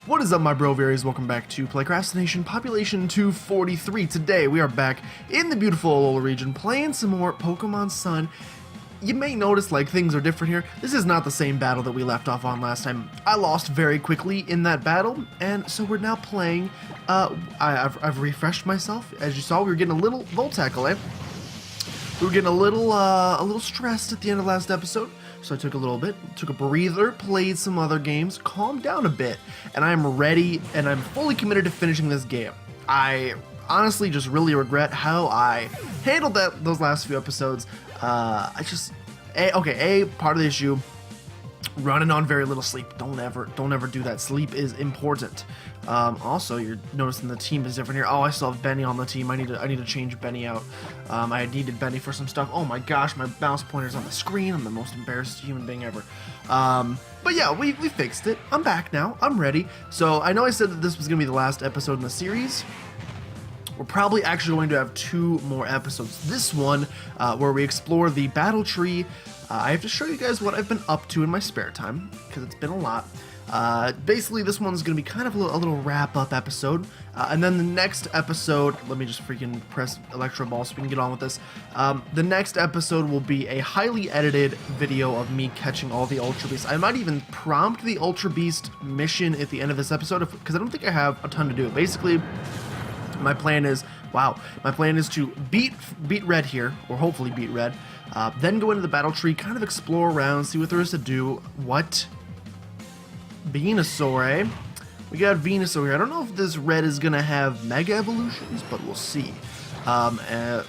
What is up, my broveries? Welcome back to PlaycrastiNation Population 243. Today we are back in the beautiful Alola region playing some more Pokemon Sun. You may notice like things are different here. This is not the same battle that we left off on last time. I lost very quickly in that battle, and so we're now playing. I've refreshed myself. As you saw, we were getting a little Voltackle, eh? We were getting a little stressed at the end of last episode. So I took a little bit, took a breather, played some other games, calmed down a bit, and I'm ready and I'm fully committed to finishing this game. I honestly just really regret how I handled those last few episodes. Part of the issue, running on very little sleep. Don't ever do that. Sleep is important. Also, you're noticing the team is different here. Oh, I still have Benny on the team. I need to change Benny out. I needed Benny for some stuff. Oh my gosh, my mouse pointer's on the screen. I'm the most embarrassed human being ever. But yeah, we fixed it. I'm back now. I'm ready. So I know I said that this was gonna be the last episode in the series. We're probably actually going to have 2 more episodes. This one, where we explore the battle tree. I have to show you guys what I've been up to in my spare time, because it's been a lot. Basically, this one's going to be kind of a little wrap-up episode. And then the next episode, let me just freaking press Electro Ball so we can get on with this. The next episode will be a highly edited video of me catching all the Ultra Beasts. I might even prompt the Ultra Beast mission at the end of this episode, because I don't think I have a ton to do. Basically, my plan is to beat Red here, or hopefully beat Red, then go into the battle tree, kind of explore around, see what there is to do. What? Venusaur, eh? We got Venusaur here. I don't know if this Red is gonna have Mega Evolutions, but we'll see.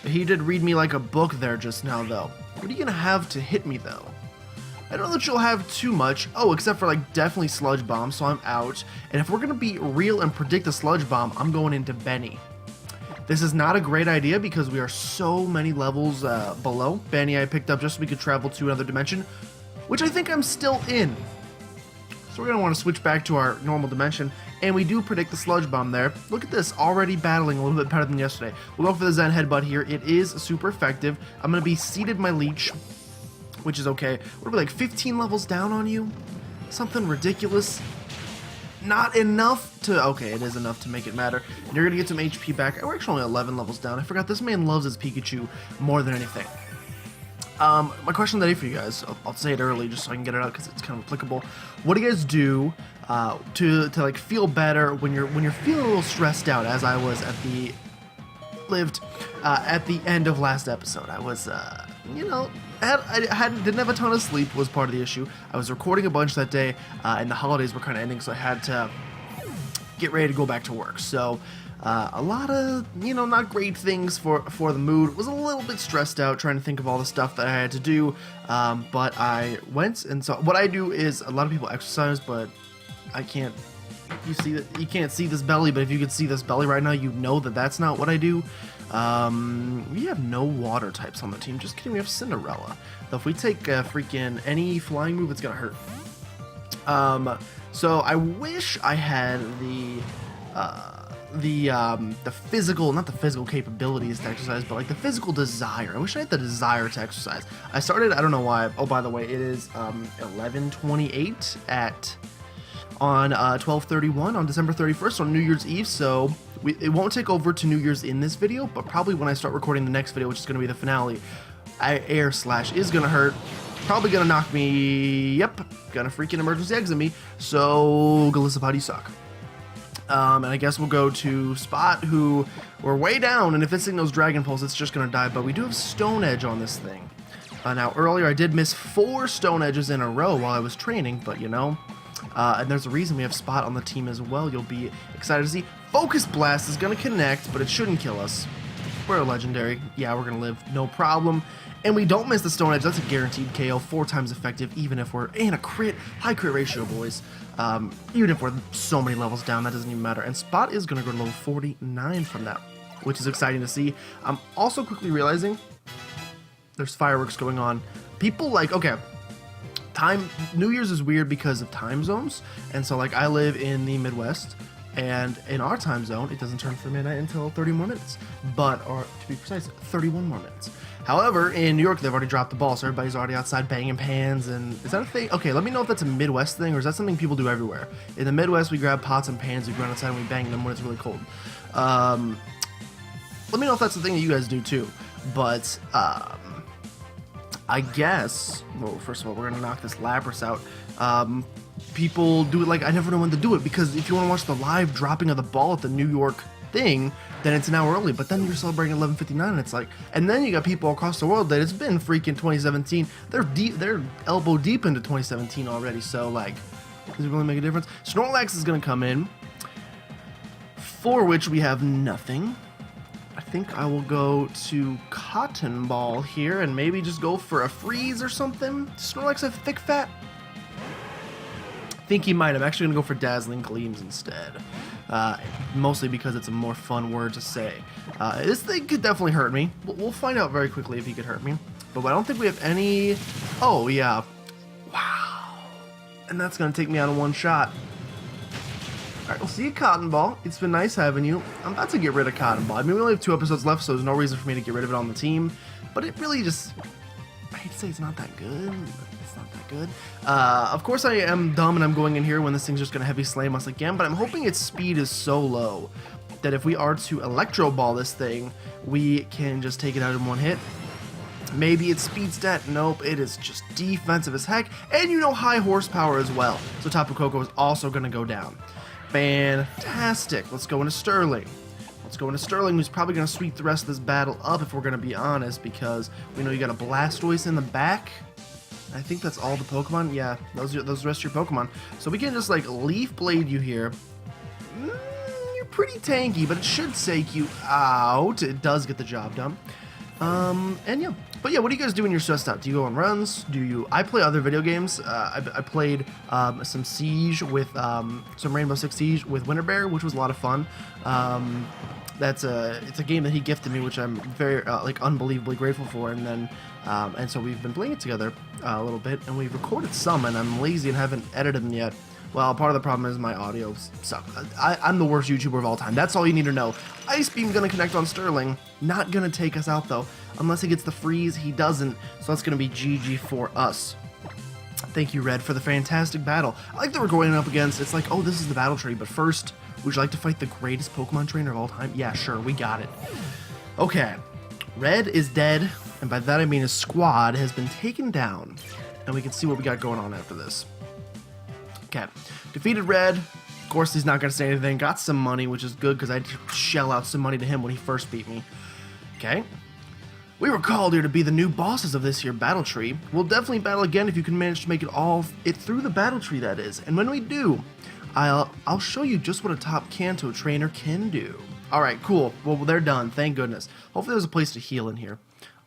He did read me like a book there just now, though. What are you gonna have to hit me, though? I don't know that you'll have too much. Oh, except for like definitely Sludge Bomb, so I'm out. And if we're gonna be real and predict a Sludge Bomb, I'm going into Benny. This is not a great idea because we are so many levels below. Benny I picked up just so we could travel to another dimension, which I think I'm still in. So we're gonna want to switch back to our normal dimension, and we do predict the Sludge Bomb there. Look at this, already battling a little bit better than yesterday. We'll go for the Zen Headbutt here. It is super effective. I'm gonna be seated my Leech, which is okay. What are we, like 15 levels down on you? Something ridiculous. Not enough to... Okay, it is enough to make it matter. And you're gonna get some HP back. We're actually only 11 levels down. I forgot this man loves his Pikachu more than anything. My question of the day for you guys, I'll say it early just so I can get it out because it's kind of applicable. What do you guys do to like feel better when you're feeling a little stressed out, as I was at the end of last episode? I was didn't have a ton of sleep, was part of the issue. I was recording a bunch that day, and the holidays were kind of ending, so I had to get ready to go back to work. So a lot of, not great things for the mood. Was a little bit stressed out trying to think of all the stuff that I had to do, but I went, and so what I do is, a lot of people exercise, but I can't. You can't see this belly, but if you could see this belly right now, you know that that's not what I do. We have no water types on the team. Just kidding, we have Cinderella. Though if we take freaking any flying move, it's gonna hurt. So I wish I had the physical, not the physical capabilities to exercise, but like the physical desire. I wish I had the desire to exercise. I started, I don't know why. Oh, by the way, it is 11:28 on 12/31 on December 31st on New Year's Eve, so it won't take over to New Year's in this video, but probably when I start recording the next video, which is going to be the finale, air slash is going to hurt, probably going to knock me, yep, gonna freaking emergency exit me, so Golisopod, you suck. And I guess we'll go to Spot, who we're way down, and if it signals Dragon Pulse, it's just going to die, but we do have Stone Edge on this thing. Now, earlier I did miss 4 Stone Edges in a row while I was training, but and there's a reason we have Spot on the team as well. You'll be excited to see. Focus Blast is going to connect, but it shouldn't kill us. We're a legendary. Yeah, we're going to live, no problem. And we don't miss the Stone Edge. That's a guaranteed KO, 4 times effective, even if we're in a high crit ratio, boys. Even if we're so many levels down, that doesn't even matter. And Spot is going to go to level 49 from that, which is exciting to see. I'm also quickly realizing there's fireworks going on. People okay. New Year's is weird because of time zones, and so like I live in the Midwest, and in our time zone it doesn't turn for midnight until 30 more minutes, or to be precise, 31 more minutes. However, in New York, they've already dropped the ball, so everybody's already outside banging pans. And is that a thing? Okay, let me know if that's a Midwest thing, or is that something people do everywhere? In the Midwest, we grab pots and pans, we run outside and we bang them when it's really cold. Let me know if that's the thing that you guys do too. But I guess, well, first of all, we're gonna knock this Lapras out. People do it like I never know when to do it, because if you want to watch the live dropping of the ball at the New York thing, then it's an hour early. But then you're celebrating 11:59, and it's like, and then you got people across the world that it's been freaking 2017. They're elbow deep into 2017 already. So like, does it really make a difference? Snorlax is gonna come in, for which we have nothing. I think I will go to Cotton Ball here and maybe just go for a freeze or something. Does Snorlax have thick fat? I think he might. I'm actually going to go for Dazzling Gleams instead. Mostly because it's a more fun word to say. This thing could definitely hurt me. We'll find out very quickly if he could hurt me. But I don't think we have any... Oh, yeah. Wow. And that's going to take me out in one shot. Alright, we'll see you, Cotton Ball. It's been nice having you. I'm about to get rid of Cotton Ball. I mean, we only have 2 episodes left, so there's no reason for me to get rid of it on the team. But it really just... I hate to say it's not that good. It's not that good. Of course, I am dumb and I'm going in here when this thing's just going to heavy slam us again, but I'm hoping its speed is so low that if we are to Electro Ball this thing, we can just take it out in one hit. Maybe it's speed stat. Nope, it is just defensive as heck. And you know, high horsepower as well. So Tapu Koko is also going to go down. Fantastic. Let's go into Sterling. Let's go into Sterling, who's probably going to sweep the rest of this battle up if we're going to be honest, because we know you got a Blastoise in the back. I think that's all the Pokemon. Yeah, those rest of your Pokemon. So we can just like Leaf Blade you here. You're pretty tanky, but it should take you out. It does get the job done. And yeah. But yeah, what do you guys do when you're stressed out? Do you go on runs? Do you... I play other video games. I played some Siege with... some Rainbow Six Siege with Winter Bear, which was a lot of fun. It's a game that he gifted me, which I'm very, like, unbelievably grateful for. And then... and so we've been playing it together a little bit. And we've recorded some, and I'm lazy and haven't edited them yet. Well, part of the problem is my audio sucks. I'm the worst YouTuber of all time. That's all you need to know. Ice Beam gonna connect on Sterling. Not gonna take us out, though. Unless he gets the freeze, he doesn't. So that's gonna be GG for us. Thank you, Red, for the fantastic battle. I like that we're going up against... It's like, oh, this is the battle tree. But first, would you like to fight the greatest Pokemon trainer of all time? Yeah, sure, we got it. Okay. Red is dead. And by that I mean his squad has been taken down. And we can see what we got going on after this. Okay, defeated Red. Of course, he's not going to say anything. Got some money, which is good because I had to shell out some money to him when he first beat me. Okay. We were called here to be the new bosses of this here battle tree. We'll definitely battle again if you can manage to make it through the battle tree, that is. And when we do, I'll show you just what a top Kanto trainer can do. Alright, cool. Well, they're done. Thank goodness. Hopefully there's a place to heal in here.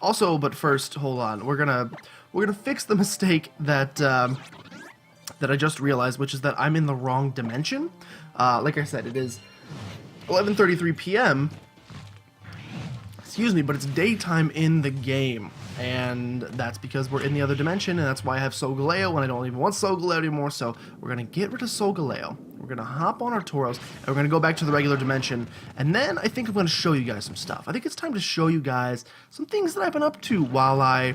Also, but first, hold on. We're gonna fix the mistake that I just realized, which is that I'm in the wrong dimension. Like I said, it is 11:33 p.m. Excuse me, but it's daytime in the game, and that's because we're in the other dimension, and that's why I have Solgaleo when I don't even want Solgaleo anymore. So we're gonna get rid of Solgaleo. We're gonna hop on our Tauros, and we're gonna go back to the regular dimension, and then I think I'm gonna show you guys some stuff. I think it's time to show you guys some things that I've been up to while I.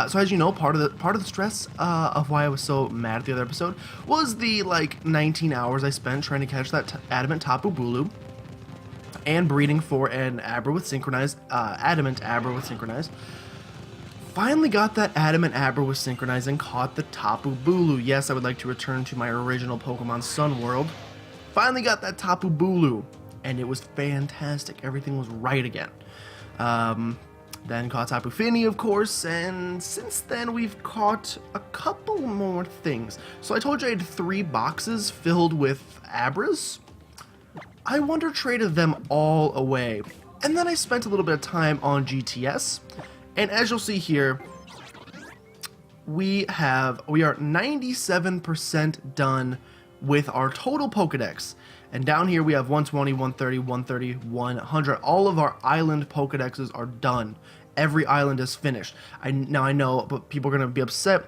So as you know, part of the stress of why I was so mad at the other episode was the like 19 hours I spent trying to catch that adamant Tapu Bulu and breeding for an Abra with synchronized adamant Abra with synchronized. Finally got that adamant Abra with synchronized and caught the Tapu Bulu. Yes, I would like to return to my original Pokemon Sun world. Finally got that Tapu Bulu, and it was fantastic. Everything was right again. Then caught Tapu Fini, of course, and since then we've caught a couple more things. So I told you I had 3 boxes filled with Abras. I wonder traded them all away. And then I spent a little bit of time on GTS, and as you'll see here, we are 97% done with our total Pokedex. And down here we have 120, 130, 130, 100. All of our island Pokedexes are done. Every island is finished. Now I know, but people are going to be upset.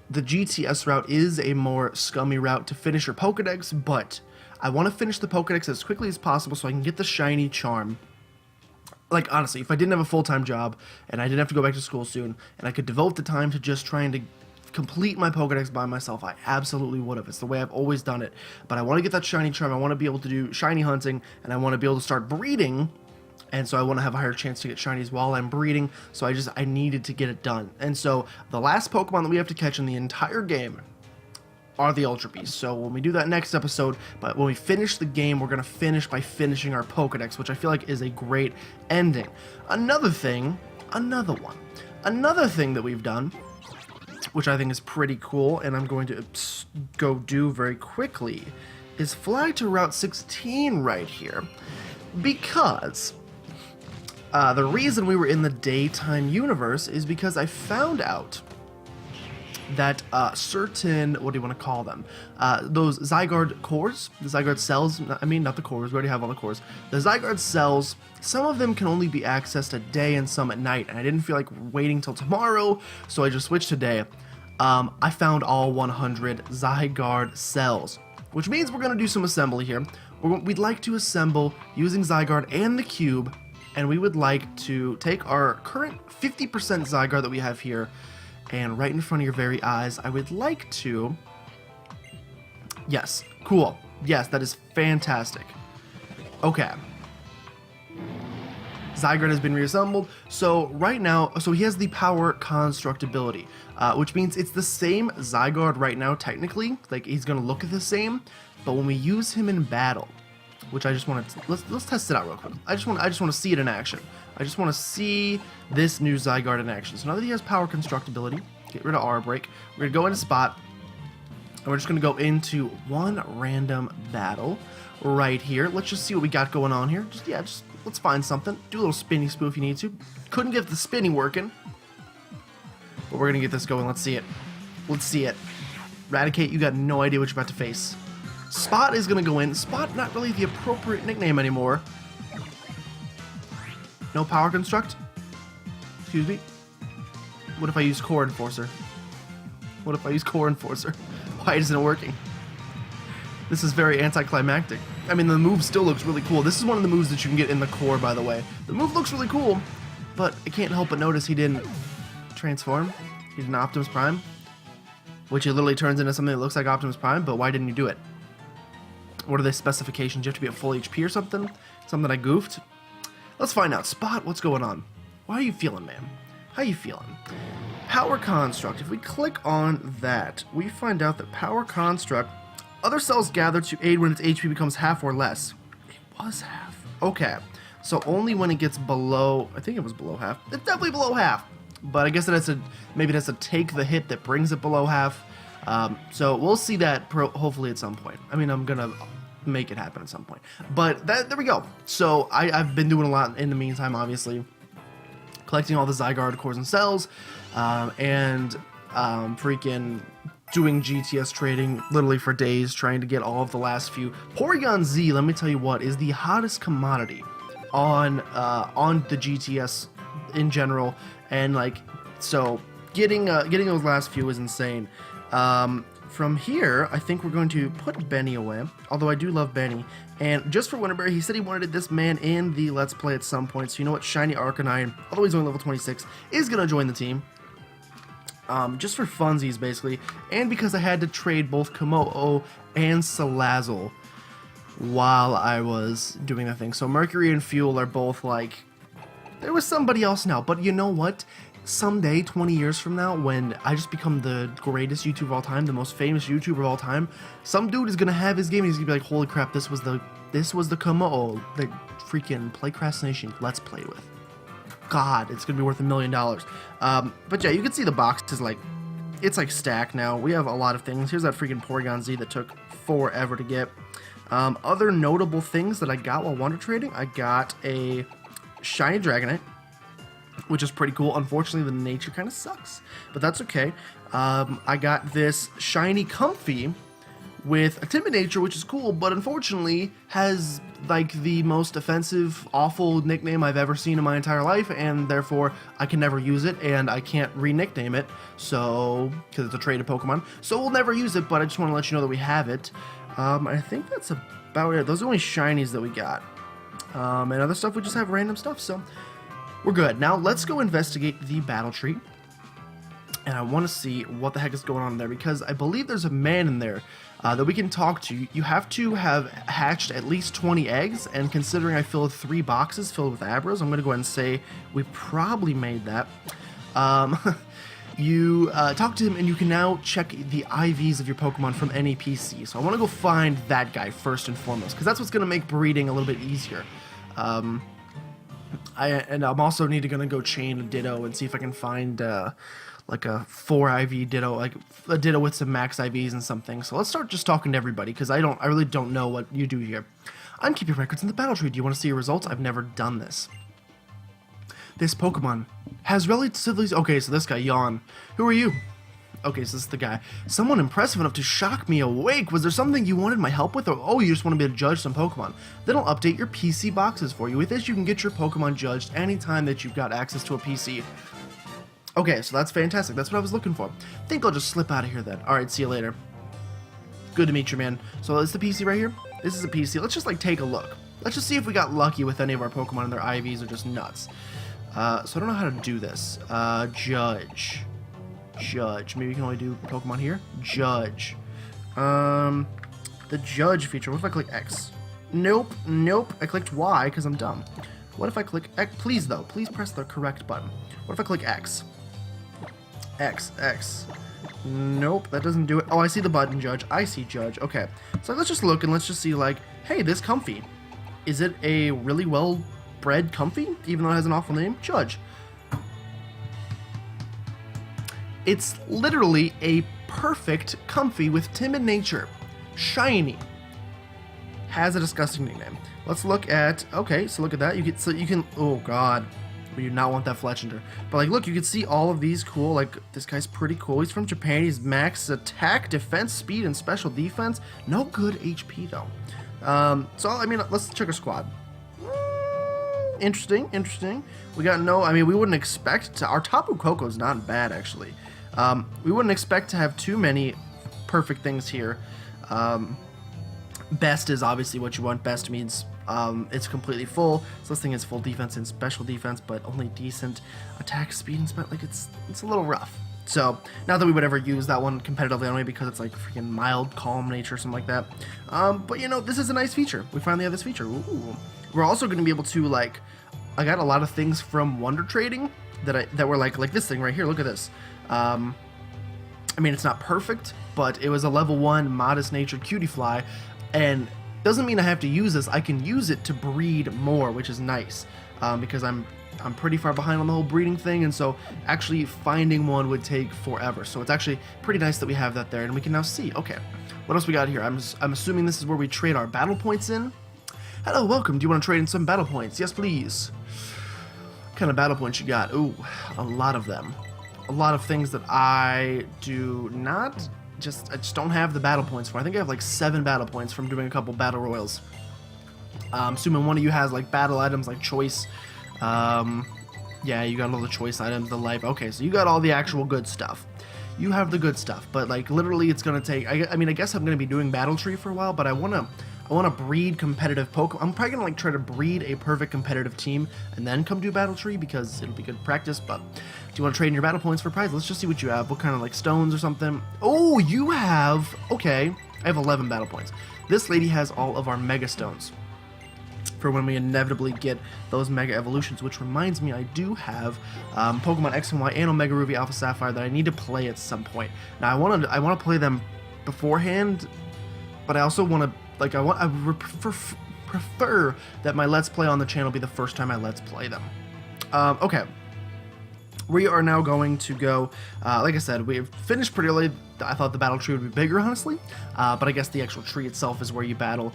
The GTS route is a more scummy route to finish your Pokedex, but I want to finish the Pokedex as quickly as possible so I can get the shiny charm. like, honestly, if I didn't have a full-time job and I didn't have to go back to school soon and I could devote the time to just trying to complete my Pokedex by myself, I absolutely would have. It's the way I've always done it. But I want to get that shiny charm. I want to be able to do shiny hunting, and I want to be able to start breeding. And so I want to have a higher chance to get shinies while I'm breeding. So I needed to get it done. And so the last Pokemon that we have to catch in the entire game are the Ultra Beasts. So when we do that next episode, but when we finish the game, we're going to finish by finishing our Pokedex, which I feel like is a great ending. Another thing that we've done, which I think is pretty cool, and I'm going to go do very quickly, is fly to Route 16 right here. Because the reason we were in the daytime universe is because I found out that certain, what do you want to call them? Those Zygarde cores, the Zygarde cells, I mean, not the cores, we already have all the cores. The Zygarde cells, some of them can only be accessed at day and some at night, and I didn't feel like waiting till tomorrow, so I just switched to day. I found all 100 Zygarde cells, which means we're going to do some assembly here. We'd like to assemble using Zygarde and the cube, and we would like to take our current 50% Zygarde that we have here, and right in front of your very eyes, I would like to... Yes, cool. Yes, that is fantastic. Okay. Zygarde has been reassembled. So right now, so he has the power construct ability, which means it's the same Zygarde right now, technically. Like, he's going to look the same, but when we use him in battle, which I just want to... Let's test it out real quick. I just want to see it in action. I just want to see this new Zygarde in action. So now that he has power constructibility, get rid of Aura Break. We're going to go into Spot, and we're just going to go into one random battle right here. Let's just see what we got going on here. Just let's find something. Do a little spinny spoo if you need to. Couldn't get the spinny working, but we're going to get this going. Let's see it. Let's see it. Raticate, you got no idea what you're about to face. Spot is going to go in. Spot, not really the appropriate nickname anymore. No power construct? Excuse me? What if I use Core Enforcer? What if I use Core Enforcer? Why isn't it working? This is very anticlimactic. I mean, the move still looks really cool. This is one of the moves that you can get in the core, by the way. The move looks really cool, but I can't help but notice he didn't transform. He did an Optimus Prime, which he literally turns into something that looks like Optimus Prime, but why didn't you do it? What are the specifications? You have to be at full HP or something? Something I goofed? Let's find out. Spot, what's going on? How are you feeling, man? How you feeling? Power Construct. If we click on that, we find out that Power Construct, other cells gather to aid when its HP becomes half or less. It was half. Okay. So only when it gets below, I think it was below half. It's definitely below half. But I guess it has to, maybe it has to take the hit that brings it below half. So we'll see that hopefully at some point. I mean, I'm going to make it happen at some point. But there we go. So I've been doing a lot in the meantime, obviously. Collecting all the Zygarde cores and cells, and freaking doing GTS trading literally for days, trying to get all of the last few. Porygon Z, let me tell you what, is the hottest commodity on the GTS in general, and like, so getting those last few is insane. From here, I think we're going to put Benny away, although I do love Benny. And just for Winterberry, he said he wanted this man in the Let's Play at some point, so you know what, Shiny Arcanine, although he's only level 26, is going to join the team. Just for funsies, basically, and because I had to trade both Komodo and Salazzle while I was doing the thing. So Mercury and Fuel are both like, there was somebody else now, but you know what? Someday, 20 years from now, when I just become the greatest YouTuber of all time, the most famous YouTuber of all time, some dude is gonna have his game and he's gonna be like, holy crap, this was the Komodo that freaking PlaycrastiNation Let's Play with. God, it's gonna be worth $1 million. But yeah, you can see the box is like, it's like stacked now. We have a lot of things. Here's that freaking Porygon Z that took forever to get. Other notable things that I got while Wonder Trading, I got a Shiny Dragonite, which is pretty cool. Unfortunately, the nature kind of sucks, but that's okay. I got this Shiny Comfy with a timid nature, which is cool, but unfortunately has like the most offensive, awful nickname I've ever seen in my entire life, and therefore I can never use it, and I can't re-nickname it, so, because it's a traded Pokemon, so we'll never use it, but I just want to let you know that we have it. I think that's about it. Those are the only shinies that we got. And other stuff, we just have random stuff, so we're good. Now, let's go investigate the battle tree. And I want to see what the heck is going on there, because I believe there's a man in there that we can talk to. You have to have hatched at least 20 eggs, and considering I filled 3 boxes filled with Abras, I'm going to go ahead and say we probably made that. You talk to him, and you can now check the IVs of your Pokemon from any PC. So I want to go find that guy first and foremost, because that's what's going to make breeding a little bit easier. I'm also going to go chain a Ditto and see if I can find like a 4 IV Ditto, like a Ditto with some max IVs and something. So let's start just talking to everybody, because I really don't know what you do here. I'm keeping records in the battle tree. Do you want to see your results? I've never done this. This Pokemon has relatively... Okay, so this guy, Yawn. Who are you? Okay, so this is the guy. Someone impressive enough to shock me awake. Was there something you wanted my help with? Or, oh, you just want to be able to judge some Pokemon. Then I'll update your PC boxes for you. With this, you can get your Pokemon judged anytime that you've got access to a PC. Okay, so that's fantastic. That's what I was looking for. I think I'll just slip out of here then. Alright, see you later. Good to meet you, man. So is the PC right here? This is a PC. Let's just, like, take a look. Let's just see if we got lucky with any of our Pokemon and their IVs are just nuts. So I don't know how to do this. Judge. Maybe we can only do Pokemon here. Judge. The Judge feature. What if I click X? Nope. I clicked Y because I'm dumb. What if I click X? Please, though. Please press the correct button. What if I click X? X. Nope, that doesn't do it. Oh, I see the button, Judge. I see Judge. Okay. So let's just look and let's just see, like, hey, this Comfy. Is it a really well-bred Comfy? Even though it has an awful name? Judge. It's literally a perfect Comfy with timid nature. Shiny. Has a disgusting nickname. Let's look at... Okay, so look at that. You can... Oh, God. We do not want that Fletchinder. But, like, look, you can see all of these cool. Like, this guy's pretty cool. He's from Japan. He's max attack, defense, speed, and special defense. No good HP, though. So, I mean, let's check our squad. Interesting. We got no... I mean, we wouldn't expect to... Our Tapu Koko's not bad, actually. We wouldn't expect to have too many perfect things here. Best is obviously what you want. Best means it's completely full. So this thing is full defense and special defense, but only decent attack, speed, and like it's a little rough. So not that we would ever use that one competitively anyway, because it's like freaking mild, calm nature or something like that. But you know, this is a nice feature. We finally have this feature. Ooh. We're also going to be able to, like, I got a lot of things from Wonder Trading that were like this thing right here. Look at this. I mean, it's not perfect, but it was a level 1 modest natured cutie fly, and doesn't mean I have to use this. I can use it to breed more, which is nice, because I'm pretty far behind on the whole breeding thing, and so actually finding one would take forever. So it's actually pretty nice that we have that there, and we can now see. Okay, what else we got here? I'm assuming this is where we trade our battle points in. Hello, welcome. Do you want to trade in some battle points? Yes, please. What kind of battle points you got? Ooh, a lot of them. A lot of things that I do not... I just don't have the battle points for. I think I have like 7 battle points from doing a couple battle royals. Assuming one of you has like battle items like choice. Yeah, you got all the choice items, the life. Okay, so you got all the actual good stuff. You have the good stuff, but like literally it's gonna take. I mean, I guess I'm gonna be doing battle tree for a while, but I wanna breed competitive Pokemon. I'm probably gonna like try to breed a perfect competitive team and then come do battle tree because it'll be good practice. But do you want to trade in your battle points for prize? Let's just see what you have. What kind of like stones or something? Oh, you have... Okay, I have 11 battle points. This lady has all of our Mega Stones for when we inevitably get those Mega Evolutions, which reminds me I do have Pokemon X and Y and Omega Ruby Alpha Sapphire that I need to play at some point. Now, I want to play them beforehand, but I also want to... Like, I prefer that my Let's Play on the channel be the first time I Let's Play them. Okay. We are now going to go, like I said, we finished pretty early. I thought the battle tree would be bigger, honestly, but I guess the actual tree itself is where you battle.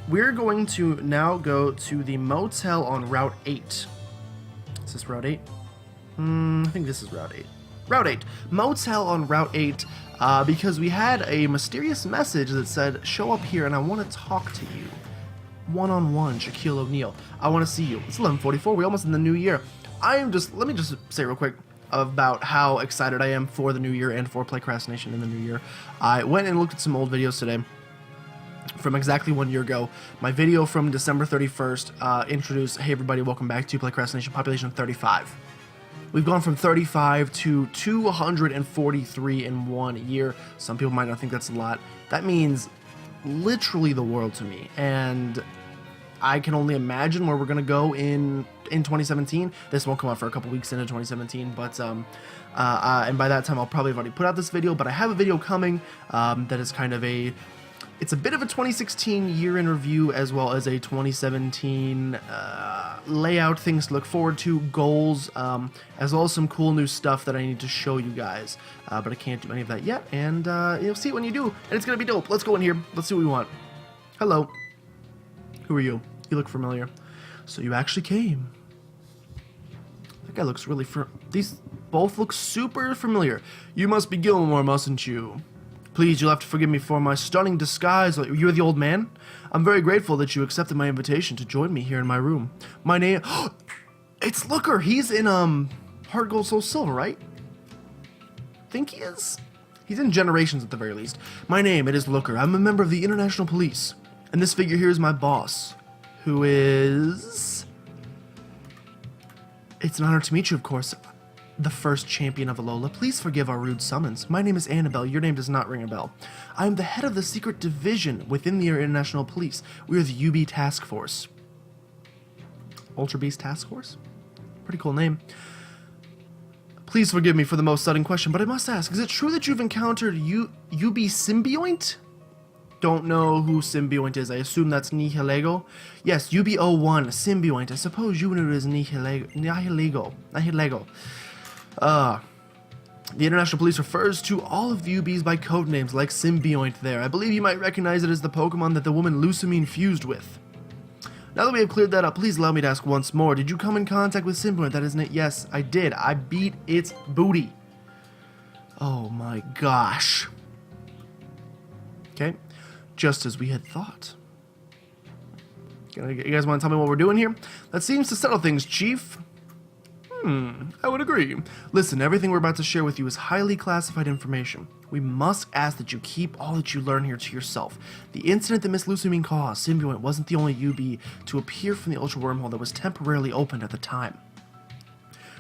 We're going to now go to the motel on Route 8. Is this Route 8? I think this is Route 8. Route 8. Motel on Route 8, because we had a mysterious message that said, show up here and I want to talk to you. One-on-one, Shaquille O'Neal. I want to see you. It's 11:44. We're almost in the new year. Let me just say real quick about how excited I am for the new year and for PlaycrastiNation in the new year. I went and looked at some old videos today, from exactly 1 year ago. My video from December 31st introduced, hey everybody, welcome back to PlaycrastiNation, population 35. We've gone from 35 to 243 in 1 year. Some people might not think that's a lot. That means literally the world to me, and I can only imagine where we're gonna go in 2017. This won't come out for a couple weeks into 2017, but and by that time I'll probably have already put out this video. But I have a video coming that is kind of it's a bit of a 2016 year in review, as well as a 2017 layout, things to look forward to, goals, as well as some cool new stuff that I need to show you guys. But I can't do any of that yet, and you'll see it when you do, and it's gonna be dope. Let's go in here. Let's see what we want. Hello. Who are you? You look familiar. So you actually came. That guy looks really these both look super familiar. You must be Gilmore, mustn't you? Please, you'll have to forgive me for my stunning disguise. You're the old man? I'm very grateful that you accepted my invitation to join me here in my room. My name... It's Looker! He's in, Heart Gold Soul Silver, right? Think he is? He's in Generations at the very least. My name, it is Looker. I'm a member of the International Police. And this figure here is my boss, who is... It's an honor to meet you, of course. The first champion of Alola. Please forgive our rude summons. My name is Annabelle. Your name does not ring a bell. I am the head of the secret division within the International Police. We are the UB Task Force. Ultra Beast Task Force? Pretty cool name. Please forgive me for the most sudden question, but I must ask, is it true that you've encountered UB Symbiote? Don't know who Symbiote is. I assume that's Nihilego. Yes, UB01, Symbiote. I suppose you knew it as Nihilego. The International Police refers to all of the UBs by code names like Symbiote there. I believe you might recognize it as the Pokemon that the woman Lucamine fused with. Now that we have cleared that up, please allow me to ask once more. Did you come in contact with Symbiote? That isn't it? Yes, I did. I beat its booty. Oh my gosh. Okay. Just as we had thought. You guys want to tell me what we're doing here? That seems to settle things, Chief. I would agree. Listen, everything we're about to share with you is highly classified information. We must ask that you keep all that you learn here to yourself. The incident that Miss Lucamine caused, Symbiote wasn't the only UB to appear from the Ultra Wormhole that was temporarily opened at the time.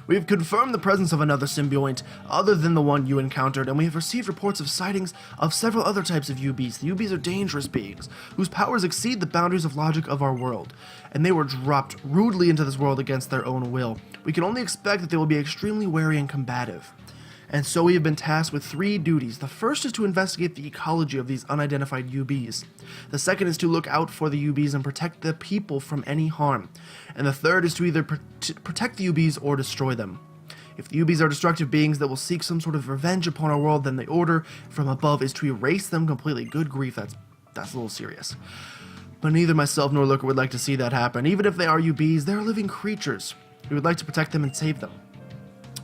We have confirmed the presence of another Symbiote other than the one you encountered, and we have received reports of sightings of several other types of UBs. The UBs are dangerous beings, whose powers exceed the boundaries of logic of our world, and they were dropped rudely into this world against their own will. We can only expect that they will be extremely wary and combative. And so we have been tasked with 3 duties. The first is to investigate the ecology of these unidentified UBs. The second is to look out for the UBs and protect the people from any harm. And the third is to either protect the UBs or destroy them. If the UBs are destructive beings that will seek some sort of revenge upon our world, then the order from above is to erase them completely. Good grief, that's a little serious. But neither myself nor Looker would like to see that happen. Even if they are UBs, they are living creatures. We would like to protect them and save them.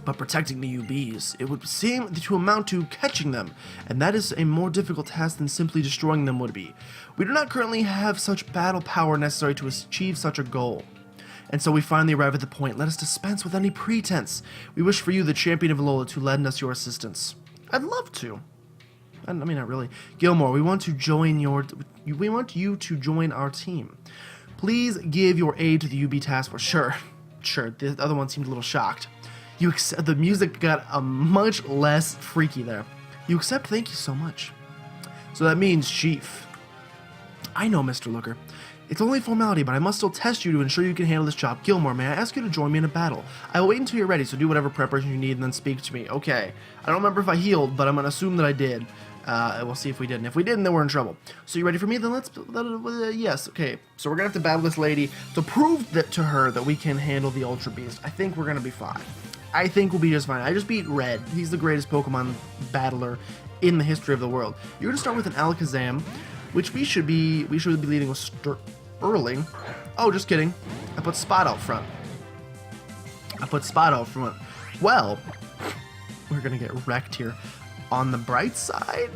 But protecting the UBs, it would seem to amount to catching them, and that is a more difficult task than simply destroying them would be. We do not currently have such battle power necessary to achieve such a goal. And so we finally arrive at the point. Let us dispense with any pretense. We wish for you, the champion of Alola, to lend us your assistance. I'd love to. I mean, not really. Gilmore, we want you to join our team. Please give your aid to the UB task force. Sure. The other one seemed a little shocked. The music got a much less freaky there. You accept? Thank you so much. So that means Chief. I know, Mr. Looker. It's only formality, but I must still test you to ensure you can handle this job. Gilmore, may I ask you to join me in a battle? I will wait until you're ready, so do whatever preparation you need and then speak to me. Okay. I don't remember if I healed, but I'm going to assume that I did. We'll see if we didn't. If we didn't, then we're in trouble. So you ready for me? Then let's... yes, okay. So we're going to have to battle this lady to prove that to her that we can handle the Ultra Beast. I think we're going to be fine. I think we'll be just fine. I just beat Red. He's the greatest Pokemon battler in the history of the world. You're going to start with an Alakazam, which we should be leading with Sterling. Oh, just kidding. I put Spot out front. Well, we're going to get wrecked here. On the bright side,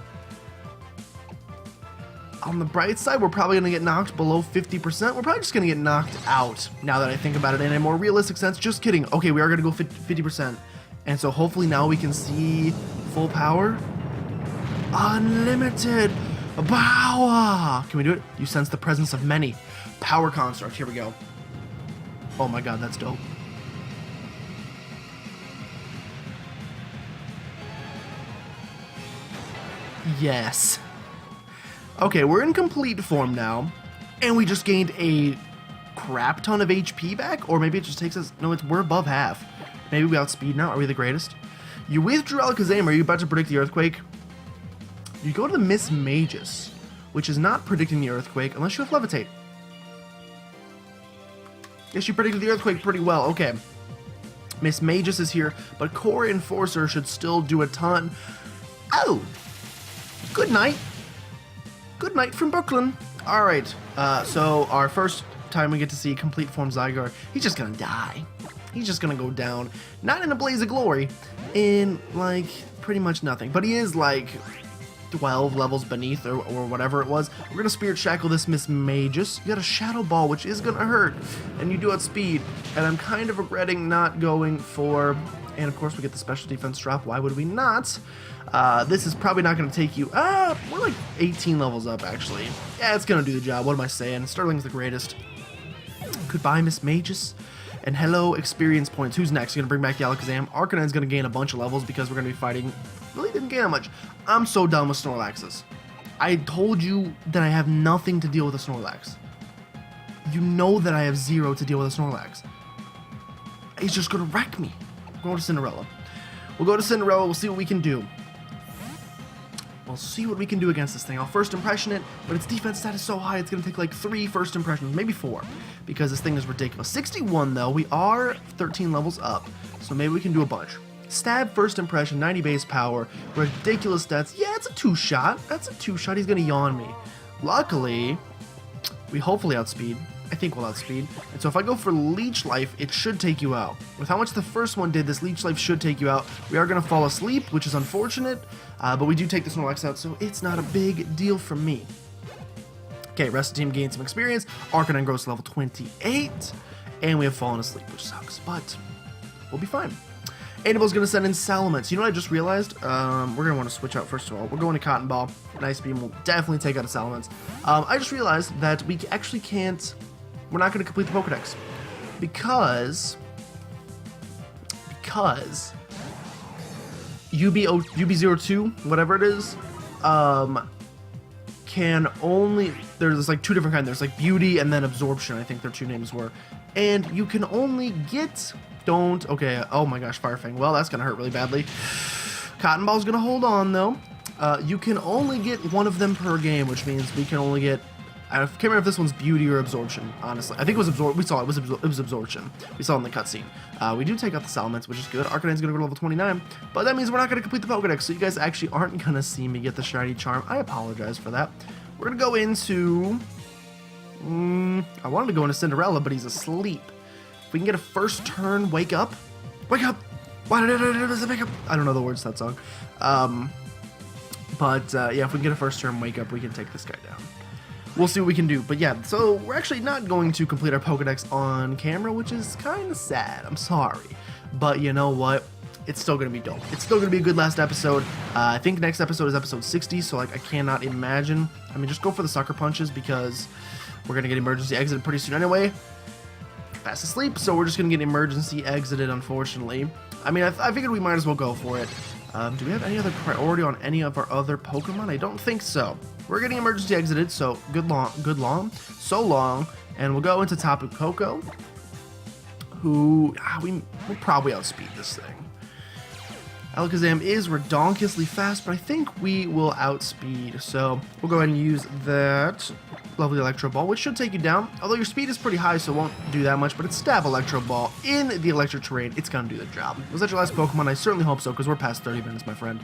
we're probably going to get knocked below 50%. We're probably just going to get knocked out, now that I think about it, in a more realistic sense. Just kidding. Okay, we are going to go 50%. And so hopefully now we can see full power. Unlimited. Bow! Can we do it? You sense the presence of many. Power construct. Here we go. Oh my god, that's dope. Yes. Okay, we're in complete form now, and we just gained a crap ton of HP back, or maybe it just takes us... No, we're above half. Maybe we outspeed now. Are we the greatest? You withdrew Alakazam. Are you about to predict the Earthquake? You go to the Miss Magus, which is not predicting the Earthquake unless you have Levitate. Yes, you predicted the Earthquake pretty well. Okay. Miss Magus is here, but Core Enforcer should still do a ton. Oh! Good night. Good night from Brooklyn. Alright, so our first time we get to see complete form Zygarde, he's just gonna die. He's just gonna go down, not in a blaze of glory, in, like, pretty much nothing. But he is, like, 12 levels beneath, or whatever it was. We're gonna Spirit Shackle this Miss Magus. You got a Shadow Ball, which is gonna hurt, and you do outspeed. And I'm kind of regretting not going for... And, of course, we get the Special Defense drop. Why would we not? This is probably not going to take you... we're like 18 levels up, actually. Yeah, it's going to do the job. What am I saying? Sterling's the greatest. Goodbye, Miss Magus. And hello, experience points. Who's next? You're going to bring back the Alakazam. Arcanine's going to gain a bunch of levels because we're going to be fighting... Really didn't gain that much. I'm so done with Snorlaxes. I told you that I have nothing to deal with a Snorlax. You know that I have zero to deal with a Snorlax. He's just going to wreck me. We'll go to Cinderella. We'll go to Cinderella. We'll see what we can do. We'll see what we can do against this thing. I'll first impression it, but its defense stat is so high, it's going to take like 3 first impressions, maybe 4, because this thing is ridiculous. 61, though. We are 13 levels up, so maybe we can do a bunch. Stab, first impression, 90 base power, ridiculous stats. Yeah, it's a 2-shot. That's a 2-shot. He's going to yawn me. Luckily, we hopefully outspeed. I think we'll outspeed. And so if I go for Leech Life, it should take you out. With how much the first one did, this Leech Life should take you out. We are going to fall asleep, which is unfortunate, but we do take the Snorlax out, so it's not a big deal for me. Okay, rest of the team gained some experience. Arcanine grows to level 28, and we have fallen asleep, which sucks, but we'll be fine. Annabelle's going to send in Salamence. You know what I just realized? We're going to want to switch out first of all. We're going to Cotton Ball. Nice Beam will definitely take out a Salamence. I just realized that we actually can't... We're not going to complete the Pokedex. Because UB02, whatever it is, can only... There's like 2 different kinds. There's like Beauty and then Absorption, I think their 2 names were. And you can only get... Okay, oh my gosh, Firefang. Well, that's going to hurt really badly. Cotton Ball's going to hold on, though. You can only get 1 of them per game, which means we can only get... I can't remember if this one's Beauty or Absorption, honestly. I think it was Absorption. We saw it. It was Absorption. We saw it in the cutscene. We do take out the Salamence, which is good. Arcanine's going to go to level 29, but that means we're not going to complete the Pokedex, so you guys actually aren't going to see me get the Shiny Charm. I apologize for that. We're going to go into... I wanted to go into Cinderella, but he's asleep. If we can get a first turn, wake up. Wake up! Why did it wake up? I don't know the words to that song. Yeah, if we can get a first turn, wake up, we can take this guy down. We'll see what we can do. But yeah, so we're actually not going to complete our Pokedex on camera, which is kind of sad. I'm sorry. But you know what? It's still going to be dope. It's still going to be a good last episode. I think next episode is episode 60, so like I cannot imagine. I mean, just go for the Sucker Punches because we're going to get emergency exited pretty soon anyway. Fast asleep, so we're just going to get emergency exited, unfortunately. I mean, I figured we might as well go for it. Do we have any other priority on any of our other Pokemon? I don't think so. We're getting emergency exited, so so long, and we'll go into Tapu Koko, who we'll probably outspeed this thing. Alakazam is redonkulously fast, but I think we will outspeed, so we'll go ahead and use that lovely Electro Ball, which should take you down, although your speed is pretty high, so it won't do that much, but it's Stab Electro Ball in the electric terrain. It's gonna do the job. Was that your last Pokemon? I certainly hope so, because we're past 30 minutes, my friend.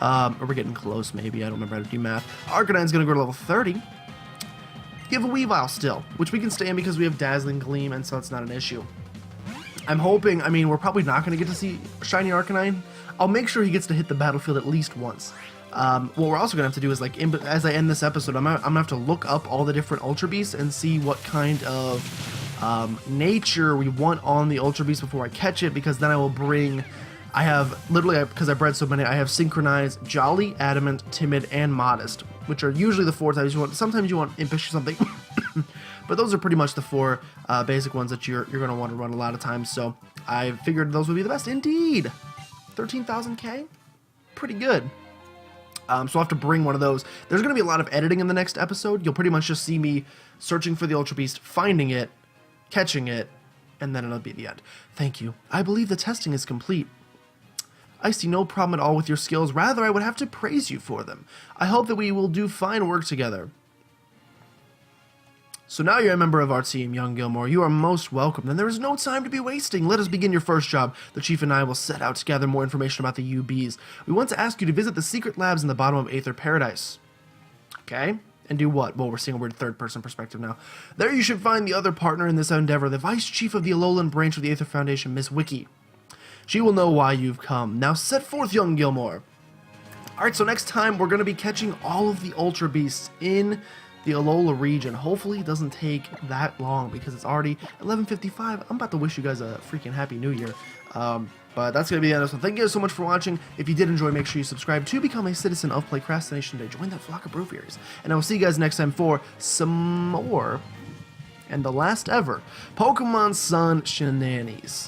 Or we're getting close, maybe. I don't remember how to do math. Arcanine's gonna go to level 30. You have a Weavile still, which we can stay in because we have Dazzling Gleam, and so it's not an issue. I'm hoping, I mean, we're probably not going to get to see Shiny Arcanine. I'll make sure he gets to hit the battlefield at least once. What we're also going to have to do is, like, as I end this episode, I'm going to have to look up all the different Ultra Beasts and see what kind of nature we want on the Ultra Beast before I catch it, because then I will bring... I have, literally, because I bred so many, I have Synchronized, Jolly, Adamant, Timid, and Modest. which are usually the 4 types you want. Sometimes you want Impish or something, but those are pretty much the 4 basic ones that you're going to want to run a lot of times. So I figured those would be the best. Indeed, 13,000k, pretty good. So I'll have to bring one of those. There's going to be a lot of editing in the next episode. You'll pretty much just see me searching for the Ultra Beast, finding it, catching it, and then it'll be the end. Thank you. I believe the testing is complete. I see no problem at all with your skills. Rather, I would have to praise you for them. I hope that we will do fine work together. So now you're a member of our team, young Gilmore. You are most welcome. Then there is no time to be wasting. Let us begin your first job. The Chief and I will set out to gather more information about the UBs. We want to ask you to visit the secret labs in the bottom of Aether Paradise. Okay? And do what? Well, we're seeing a weird third-person perspective now. There you should find the other partner in this endeavor, the Vice Chief of the Alolan branch of the Aether Foundation, Miss Wiki. She will know why you've come. Now set forth, young Gilmore. Alright, so next time we're going to be catching all of the Ultra Beasts in the Alola region. Hopefully it doesn't take that long because it's already 11:55. I'm about to wish you guys a freaking Happy New Year. But that's going to be the end of this one. Thank you guys so much for watching. If you did enjoy, make sure you subscribe to become a citizen of PlaycrastiNation today. Join that flock of Brewfears. And I will see you guys next time for some more, and the last ever, Pokemon Sun shenanigans.